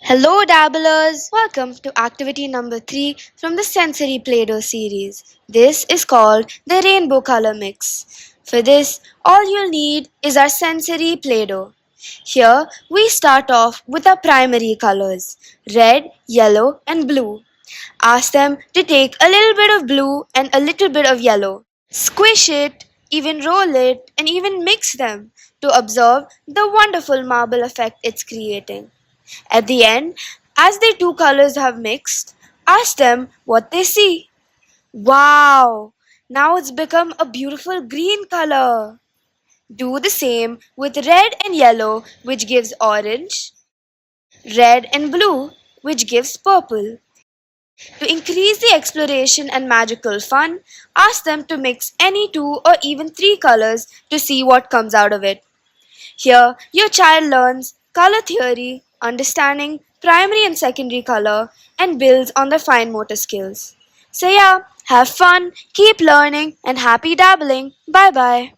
Hello, dabblers! Welcome to activity number 3 from the Sensory Play-Doh series. This is called the Rainbow Color Mix. For this, all you'll need is our sensory Play-Doh. Here, we start off with our primary colors red, yellow, and blue. Ask them to take a little bit of blue and a little bit of yellow. Squish it, even roll it, and even mix them to observe the wonderful marble effect it's creating. At the end, as the two colors have mixed, ask them what they see. Wow! Now it's become a beautiful green color. Do the same with red and yellow, which gives orange, red and blue, which gives purple. To increase the exploration and magical fun, ask them to mix any two or even three colors to see what comes out of it. Here, your child learns color theory, understanding primary and secondary color, and builds on their fine motor skills. So, yeah, have fun, keep learning, and happy dabbling. Bye bye.